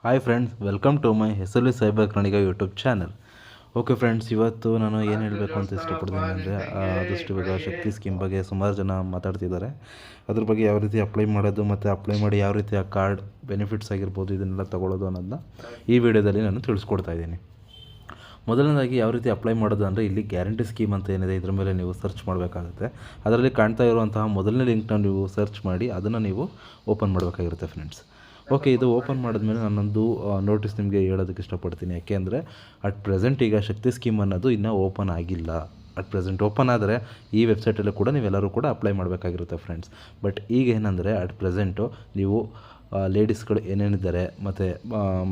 Hi friends, welcome to my ಹೆಸರು cyber ಕಣಿಗ YouTube channel. Okay friends, ಇವತ್ತು ನಾನು ಏನು ಹೇಳಬೇಕು ಅಂತ ಇಷ್ಟಪಡ್ತೀನಿ ಅಂದರೆ ಆದಷ್ಟು ಇವಾಗ ಶಕ್ತಿ ಸ್ಕೀಮ್ ಬಗ್ಗೆ ಸುಮಾರು ಜನ ಮಾತಾಡ್ತಿದ್ದಾರೆ. ಅದ್ರ ಬಗ್ಗೆ ಯಾವ ರೀತಿ ಅಪ್ಲೈ ಮಾಡೋದು ಮತ್ತು ಅಪ್ಲೈ ಮಾಡಿ ಯಾವ ರೀತಿ ಆ ಕಾರ್ಡ್ ಬೆನಿಫಿಟ್ಸ್ ಆಗಿರ್ಬೋದು ಇದನ್ನೆಲ್ಲ ತೊಗೊಳ್ಳೋದು ಅನ್ನೋದನ್ನ ಈ ವಿಡಿಯೋದಲ್ಲಿ ನಾನು ತಿಳಿಸ್ಕೊಡ್ತಾ ಇದ್ದೀನಿ. ಮೊದಲನೇದಾಗಿ ಯಾವ ರೀತಿ ಅಪ್ಲೈ ಮಾಡೋದು ಅಂದರೆ, ಇಲ್ಲಿ ಗ್ಯಾರಂಟಿ ಸ್ಕೀಮ್ ಅಂತ ಏನಿದೆ ಇದ್ರ ಮೇಲೆ ನೀವು ಸರ್ಚ್ ಮಾಡಬೇಕಾಗುತ್ತೆ. ಅದರಲ್ಲಿ ಕಾಣ್ತಾ ಇರುವಂತಹ ಮೊದಲನೇ ಲಿಂಕ್ನ ನೀವು ಸರ್ಚ್ ಮಾಡಿ ಅದನ್ನು ನೀವು ಓಪನ್ ಮಾಡಬೇಕಾಗಿರುತ್ತೆ ಫ್ರೆಂಡ್ಸ್. ಓಕೆ, ಇದು ಓಪನ್ ಮಾಡಿದ್ಮೇಲೆ ನಾನೊಂದು ನೋಟಿಸ್ ನಿಮಗೆ ಹೇಳೋದಕ್ಕೆ ಇಷ್ಟಪಡ್ತೀನಿ. ಯಾಕೆಂದರೆ ಅಟ್ ಪ್ರೆಸೆಂಟ್ ಈಗ ಶಕ್ತಿ ಸ್ಕೀಮ್ ಅನ್ನೋದು ಇನ್ನೂ ಓಪನ್ ಆಗಿಲ್ಲ. ಅಟ್ ಪ್ರೆಸೆಂಟ್ ಓಪನ್ ಆದರೆ ಈ ವೆಬ್ಸೈಟಲ್ಲೂ ಕೂಡ ನೀವೆಲ್ಲರೂ ಕೂಡ ಅಪ್ಲೈ ಮಾಡಬೇಕಾಗಿರುತ್ತೆ ಫ್ರೆಂಡ್ಸ್. ಬಟ್ ಈಗ ಏನಂದರೆ ಅಟ್ ಪ್ರೆಸೆಂಟು ನೀವು ಲೇಡೀಸ್ಗಳು ಏನೇನಿದ್ದಾರೆ ಮತ್ತು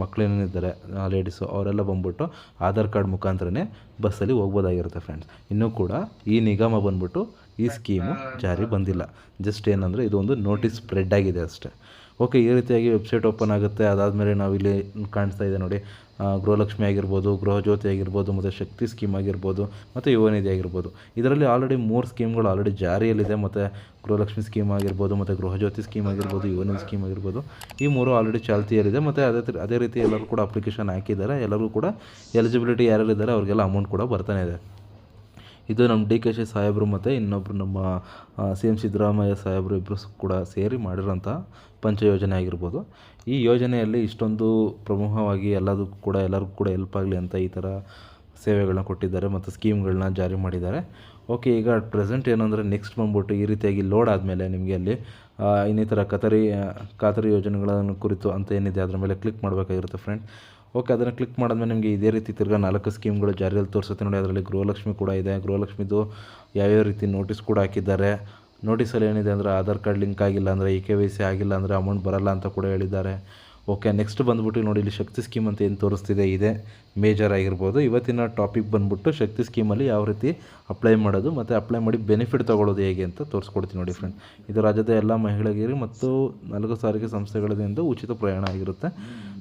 ಮಕ್ಕಳೇನೇನಿದ್ದಾರೆ ಲೇಡೀಸು ಅವರೆಲ್ಲ ಬಂದ್ಬಿಟ್ಟು ಆಧಾರ್ ಕಾರ್ಡ್ ಮುಖಾಂತರನೇ ಬಸ್ಸಲ್ಲಿ ಹೋಗ್ಬೋದಾಗಿರುತ್ತೆ ಫ್ರೆಂಡ್ಸ್. ಇನ್ನೂ ಕೂಡ ಈ ನಿಗಮ ಬಂದ್ಬಿಟ್ಟು ಈ ಸ್ಕೀಮು ಜಾರಿ ಬಂದಿಲ್ಲ. ಜಸ್ಟ್ ಏನಂದರೆ ಇದು ಒಂದು ನೋಟಿಸ್ ಸ್ಪ್ರೆಡ್ ಆಗಿದೆ ಅಷ್ಟೇ. ಓಕೆ, ಈ ರೀತಿಯಾಗಿ ವೆಬ್ಸೈಟ್ ಓಪನ್ ಆಗುತ್ತೆ. ಅದಾದಮೇಲೆ ನಾವಿಲ್ಲಿ ಕಾಣಿಸ್ತಾ ಇದೆ ನೋಡಿ, ಗೃಹಲಕ್ಷ್ಮಿ ಆಗಿರ್ಬೋದು, ಗೃಹಜ್ಯೋತಿ ಆಗಿರ್ಬೋದು, ಮತ್ತು ಶಕ್ತಿ ಸ್ಕೀಮ್ ಆಗಿರ್ಬೋದು, ಮತ್ತು ಯುವ ನಿಧಿ ಆಗಿರ್ಬೋದು. ಇದರಲ್ಲಿ ಆಲ್ರೆಡಿ 3 ಸ್ಕೀಮ್ಗಳು ಆಲ್ರೆಡಿ ಜಾರಿಯಲ್ಲಿದೆ. ಮತ್ತು ಗೃಹಲಕ್ಷ್ಮಿ ಸ್ಕೀಮ್ ಆಗಿರ್ಬೋದು, ಮತ್ತು ಗೃಹಜ್ಯೋತಿ ಸ್ಕೀಮ್ ಆಗಿರ್ಬೋದು, ಯುವ ನಿಧಿ ಸ್ಕೀಮ್ ಆಗಿರ್ಬೋದು, ಈ 3 ಆಲ್ರೆಡಿ ಚಾಲ್ತಿಯಲ್ಲಿದೆ. ಮತ್ತು ಅದೇ ರೀತಿ ಎಲ್ಲರೂ ಕೂಡ ಅಪ್ಲಿಕೇಶನ್ ಹಾಕಿದ್ದಾರೆ. ಎಲ್ಲರಿಗೂ ಕೂಡ ಎಲಿಜಿಬಿಲಿಟಿ ಯಾರ್ಯಾರಿದ್ದಾರೆ ಅವ್ರಿಗೆಲ್ಲ ಅಮೌಂಟ್ ಕೂಡ ಬರ್ತಾನೆ ಇದೆ. ಇದು ನಮ್ಮ DK ಸಾಹೇಬರು ಮತ್ತು ಇನ್ನೊಬ್ಬರು ನಮ್ಮ CM ಸಿದ್ದರಾಮಯ್ಯ ಸಾಹೇಬರು ಇಬ್ಬರು ಕೂಡ ಸೇರಿ ಮಾಡಿರೋಂಥ ಪಂಚ ಯೋಜನೆ ಆಗಿರ್ಬೋದು. ಈ ಯೋಜನೆಯಲ್ಲಿ ಇಷ್ಟೊಂದು ಪ್ರಮುಖವಾಗಿ ಎಲ್ಲರಿಗೂ ಕೂಡ ಹೆಲ್ಪ್ ಆಗಲಿ ಅಂತ ಈ ಥರ ಸೇವೆಗಳನ್ನ ಕೊಟ್ಟಿದ್ದಾರೆ ಮತ್ತು ಸ್ಕೀಮ್ಗಳನ್ನ ಜಾರಿ ಮಾಡಿದ್ದಾರೆ. ಓಕೆ, ಈಗ ಅಟ್ ಪ್ರೆಸೆಂಟ್ ಏನಂದರೆ ನೆಕ್ಸ್ಟ್ ಬಂದ್ಬಿಟ್ಟು ಈ ರೀತಿಯಾಗಿ ಲೋಡ್ ಆದಮೇಲೆ ನಿಮಗೆ ಅಲ್ಲಿ ಇನ್ನಿತರ ಖಾತರಿ ಯೋಜನೆಗಳನ್ನು ಕುರಿತು ಅಂತ ಏನಿದೆ ಅದರ ಮೇಲೆ ಕ್ಲಿಕ್ ಮಾಡಬೇಕಾಗಿರುತ್ತೆ ಫ್ರೆಂಡ್. ಓಕೆ, ಅದನ್ನು ಕ್ಲಿಕ್ ಮಾಡಿದ್ಮೇಲೆ ನಿಮಗೆ ಇದೇ ರೀತಿ ತಿರ್ಗಾ 4 ಸ್ಕೀಮ್ಗಳು ಜಾರಿಯಲ್ಲಿ ತೋರಿಸುತ್ತೆ ನೋಡಿ. ಅದರಲ್ಲಿ ಗೃಹಲಕ್ಷ್ಮಿ ಕೂಡ ಇದೆ. ಗೃಹಲಕ್ಷ್ಮಿದು ಯಾವ್ಯಾವ ರೀತಿ ನೋಟಿಸ್ ಕೂಡ ಹಾಕಿದ್ದಾರೆ. ನೋಟಿಸಲ್ಲಿ ಏನಿದೆ ಅಂದರೆ ಆಧಾರ್ ಕಾರ್ಡ್ ಲಿಂಕ್ ಆಗಿಲ್ಲ ಅಂದರೆ, KYC ಆಗಿಲ್ಲ ಅಂದರೆ ಅಮೌಂಟ್ ಬರಲ್ಲ ಅಂತ ಕೂಡ ಹೇಳಿದ್ದಾರೆ. ಓಕೆ, ನೆಕ್ಸ್ಟ್ ಬಂದ್ಬಿಟ್ಟು ನೋಡಿ, ಇಲ್ಲಿ ಶಕ್ತಿ ಸ್ಕೀಮ್ ಅಂತ ಏನು ತೋರಿಸ್ತಿದೆ ಇದೆ ಮೇಜರ್ ಆಗಿರ್ಬೋದು. ಇವತ್ತಿನ ಟಾಪಿಕ್ ಬಂದ್ಬಿಟ್ಟು ಶಕ್ತಿ ಸ್ಕೀಮಲ್ಲಿ ಯಾವ ರೀತಿ ಅಪ್ಲೈ ಮಾಡೋದು ಮತ್ತು ಅಪ್ಲೈ ಮಾಡಿ ಬೆನಿಫಿಟ್ ತೊಗೊಳ್ಳೋದು ಹೇಗೆ ಅಂತ ತೋರಿಸ್ಕೊಡ್ತೀನಿ ನೋಡಿ ಫ್ರೆಂಡ್. ಇದು ರಾಜ್ಯದ ಎಲ್ಲ ಮಹಿಳೆಯರಿಗೆ ಮತ್ತು 4 ಸಾರಿಗೆ ಸಂಸ್ಥೆಗಳಿಂದ ಉಚಿತ ಪ್ರಯಾಣ ಆಗಿರುತ್ತೆ.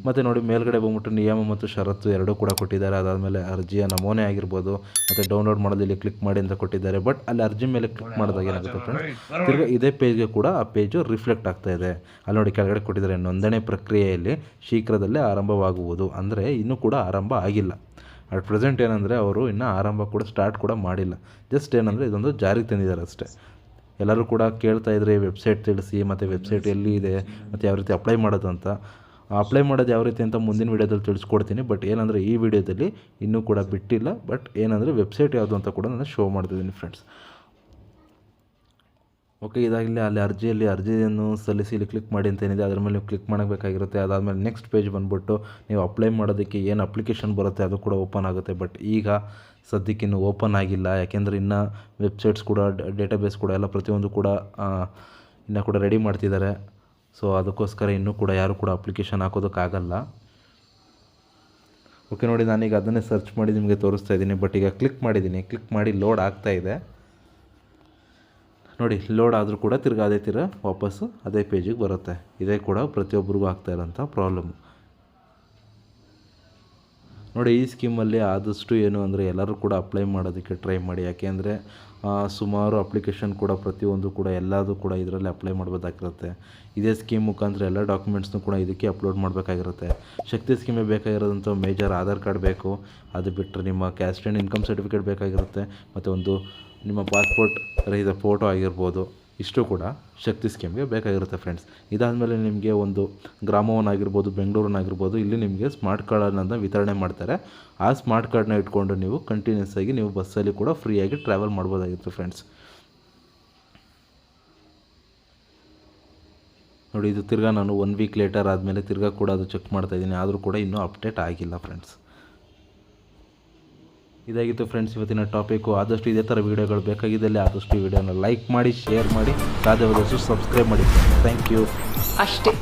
ಮತ್ತು ನೋಡಿ, ಮೇಲ್ಗಡೆ ಬಂದ್ಬಿಟ್ಟು ನಿಯಮ ಮತ್ತು ಷರತ್ತು ಎರಡೂ ಕೂಡ ಕೊಟ್ಟಿದ್ದಾರೆ. ಅದಾದಮೇಲೆ ಅರ್ಜಿಯ ನಮೂನೆ ಆಗಿರ್ಬೋದು ಮತ್ತು ಡೌನ್ಲೋಡ್ ಮಾಡೋದು ಇಲ್ಲಿ ಕ್ಲಿಕ್ ಮಾಡಿ ಅಂತ ಕೊಟ್ಟಿದ್ದಾರೆ. ಬಟ್ ಅಲ್ಲಿ ಅರ್ಜಿ ಮೇಲೆ ಕ್ಲಿಕ್ ಮಾಡಿದಾಗ ಏನಾಗುತ್ತೆ ಫ್ರೆಂಡ್ಸ್, ತಿರ್ಗಿ ಇದೇ ಪೇಜ್ಗೆ ಕೂಡ ಆ ಪೇಜು ರಿಫ್ಲೆಕ್ಟ್ ಆಗ್ತಾ ಇದೆ. ಅಲ್ಲಿ ನೋಡಿ ಕೆಳಗಡೆ ಕೊಟ್ಟಿದ್ದಾರೆ, ನೋಂದಣಿ ಪ್ರಕ್ರಿಯೆಯಲ್ಲಿ ಶೀಘ್ರದಲ್ಲೇ ಆರಂಭವಾಗುವುದು. ಅಂದರೆ ಇನ್ನೂ ಕೂಡ ಆರಂಭ ಆಗಿಲ್ಲ. ಅಟ್ ಪ್ರೆಸೆಂಟ್ ಏನಂದರೆ ಅವರು ಇನ್ನೂ ಆರಂಭ ಕೂಡ ಸ್ಟಾರ್ಟ್ ಕೂಡ ಮಾಡಿಲ್ಲ. ಜಸ್ಟ್ ಏನಂದರೆ ಇದೊಂದು ಜಾರಿಗೆ ತಂದಿದ್ದಾರೆ ಅಷ್ಟೇ. ಎಲ್ಲರೂ ಕೂಡ ಕೇಳ್ತಾ ಇದ್ರೆ ವೆಬ್ಸೈಟ್ ತಿಳಿಸಿ ಮತ್ತು ವೆಬ್ಸೈಟ್ ಎಲ್ಲಿ ಇದೆ ಮತ್ತು ಯಾವ ರೀತಿ ಅಪ್ಲೈ ಮಾಡೋದು ಅಂತ. ಅಪ್ಲೈ ಮಾಡೋದು ಯಾವ ರೀತಿ ಅಂತ ಮುಂದಿನ ವೀಡಿಯೋದಲ್ಲಿ ತಿಳಿಸ್ಕೊಡ್ತೀನಿ. ಬಟ್ ಏನಂದರೆ ಈ ವಿಡಿಯೋದಲ್ಲಿ ಇನ್ನೂ ಕೂಡ ಬಿಟ್ಟಿಲ್ಲ. ಬಟ್ ಏನಂದರೆ ವೆಬ್ಸೈಟ್ ಯಾವುದು ಅಂತ ಕೂಡ ನಾನು ಶೋ ಮಾಡ್ತಿದ್ದೀನಿ ಫ್ರೆಂಡ್ಸ್. ಓಕೆ, ಇದಾಗಲಿ ಅಲ್ಲಿ ಅರ್ಜಿಯನ್ನು ಸಲ್ಲಿಸಿ ಇಲ್ಲಿ ಕ್ಲಿಕ್ ಮಾಡಿ ಅಂತ ಏನಿದೆ ಅದರ ಮೇಲೆ ನೀವು ಕ್ಲಿಕ್ ಮಾಡಬೇಕಾಗಿರುತ್ತೆ. ಅದಾದಮೇಲೆ ನೆಕ್ಸ್ಟ್ ಪೇಜ್ ಬಂದುಬಿಟ್ಟು ನೀವು ಅಪ್ಲೈ ಮಾಡೋದಕ್ಕೆ ಏನು ಅಪ್ಲಿಕೇಶನ್ ಬರುತ್ತೆ ಅದು ಕೂಡ ಓಪನ್ ಆಗುತ್ತೆ. ಬಟ್ ಈಗ ಸದ್ಯಕ್ಕೆ ಇನ್ನೂ ಓಪನ್ ಆಗಿಲ್ಲ. ಯಾಕೆಂದರೆ ಇನ್ನೂ ವೆಬ್ಸೈಟ್ಸ್ ಕೂಡ ಡೇಟಾಬೇಸ್ ಕೂಡ ಎಲ್ಲ ಪ್ರತಿಯೊಂದು ಕೂಡ ಇನ್ನೂ ಕೂಡ ರೆಡಿ ಮಾಡ್ತಿದ್ದಾರೆ. ಸೊ ಅದಕ್ಕೋಸ್ಕರ ಇನ್ನೂ ಕೂಡ ಯಾರು ಕೂಡ ಅಪ್ಲಿಕೇಶನ್ ಹಾಕೋದಕ್ಕಾಗಲ್ಲ. ಓಕೆ ನೋಡಿ, ನಾನೀಗ ಅದನ್ನೇ ಸರ್ಚ್ ಮಾಡಿ ನಿಮಗೆ ತೋರಿಸ್ತಾ ಇದ್ದೀನಿ. ಬಟ್ ಈಗ ಕ್ಲಿಕ್ ಮಾಡಿ ಲೋಡ್ ಆಗ್ತಾ ಇದೆ ನೋಡಿ. ಲೋಡ್ ಆದರೂ ಕೂಡ ತಿರ್ಗಿ ವಾಪಸ್ಸು ಅದೇ ಪೇಜಿಗೆ ಬರುತ್ತೆ. ಇದೇ ಕೂಡ ಪ್ರತಿಯೊಬ್ಬರಿಗೂ ಆಗ್ತಾ ಇರೋಂಥ ಪ್ರಾಬ್ಲಮ್ ನೋಡಿ. ಈ ಸ್ಕೀಮಲ್ಲಿ ಆದಷ್ಟು ಏನು ಅಂದರೆ ಎಲ್ಲರೂ ಕೂಡ ಅಪ್ಲೈ ಮಾಡೋದಕ್ಕೆ ಟ್ರೈ ಮಾಡಿ. ಯಾಕೆಂದರೆ ಸುಮಾರು ಅಪ್ಲಿಕೇಶನ್ ಕೂಡ ಪ್ರತಿಯೊಂದು ಕೂಡ ಎಲ್ಲದೂ ಕೂಡ ಇದರಲ್ಲಿ ಅಪ್ಲೈ ಮಾಡ್ಬೋದಾಗಿರುತ್ತೆ. ಇದೇ ಸ್ಕೀಮ್ ಮುಖಾಂತರ ಎಲ್ಲ ಡಾಕ್ಯುಮೆಂಟ್ಸ್ನೂ ಕೂಡ ಇದಕ್ಕೆ ಅಪ್ಲೋಡ್ ಮಾಡಬೇಕಾಗಿರುತ್ತೆ. ಶಕ್ತಿ ಸ್ಕೀಮಿಗೆ ಬೇಕಾಗಿರೋದಂಥ ಮೇಜರ್ ಆಧಾರ್ ಕಾರ್ಡ್ ಬೇಕು. ಅದು ಬಿಟ್ಟರೆ ನಿಮ್ಮ ಕ್ಯಾಸ್ಟ್ ಆ್ಯಂಡ್ ಇನ್ಕಮ್ ಸರ್ಟಿಫಿಕೇಟ್ ಬೇಕಾಗಿರುತ್ತೆ. ಮತ್ತು ಒಂದು ನಿಮ್ಮ ಪಾಸ್ಪೋರ್ಟ್ ರಹಿತ ಫೋಟೋ ಆಗಿರ್ಬೋದು. ಇಷ್ಟು ಕೂಡ ಶಕ್ತಿ ಸ್ಕೀಮ್ಗೆ ಬೇಕಾಗಿರುತ್ತೆ ಫ್ರೆಂಡ್ಸ್. ಇದಾದಮೇಲೆ ನಿಮಗೆ ಒಂದು ಗ್ರಾಮವನ್ನಾಗಿರ್ಬೋದು, ಬೆಂಗಳೂರನ್ನಾಗಿರ್ಬೋದು, ಇಲ್ಲಿ ನಿಮಗೆ ಸ್ಮಾರ್ಟ್ ಕಾರ್ಡನ್ನು ವಿತರಣೆ ಮಾಡ್ತಾರೆ. ಆ ಸ್ಮಾರ್ಟ್ ಕಾರ್ಡ್ನ ಇಟ್ಕೊಂಡು ನೀವು ಕಂಟಿನ್ಯೂಸ್ ಆಗಿ ನೀವು ಬಸ್ಸಲ್ಲಿ ಕೂಡ ಫ್ರೀಯಾಗಿ ಟ್ರಾವೆಲ್ ಮಾಡ್ಬೋದಾಗಿರುತ್ತೆ ಫ್ರೆಂಡ್ಸ್. ನೋಡಿ, ಇದು ತಿರ್ಗಾ ನಾನು 1 ವೀಕ್ ಲೇಟರ್ ಆದಮೇಲೆ ತಿರ್ಗಾ ಕೂಡ ಅದು ಚೆಕ್ ಮಾಡ್ತಾಯಿದ್ದೀನಿ. ಆದರೂ ಕೂಡ ಇನ್ನೂ ಅಪ್ಡೇಟ್ ಆಗಿಲ್ಲ ಫ್ರೆಂಡ್ಸ್. ಇದಾಗಿತ್ತು ಫ್ರೆಂಡ್ಸ್ ಇವತ್ತಿನ ಟಾಪಿಕ್ಕು. ಆದಷ್ಟು ಇದೇ ಥರ ವೀಡಿಯೋಗಳು ಬೇಕಾಗಿದ್ದಲ್ಲಿ ಆದಷ್ಟು ಈ ವಿಡಿಯೋನ ಲೈಕ್ ಮಾಡಿ, ಶೇರ್ ಮಾಡಿ, ಸಾಧ್ಯವಾದಷ್ಟು ಸಬ್ಸ್ಕ್ರೈಬ್ ಮಾಡಿ. Thank you. ಅಷ್ಟೇ.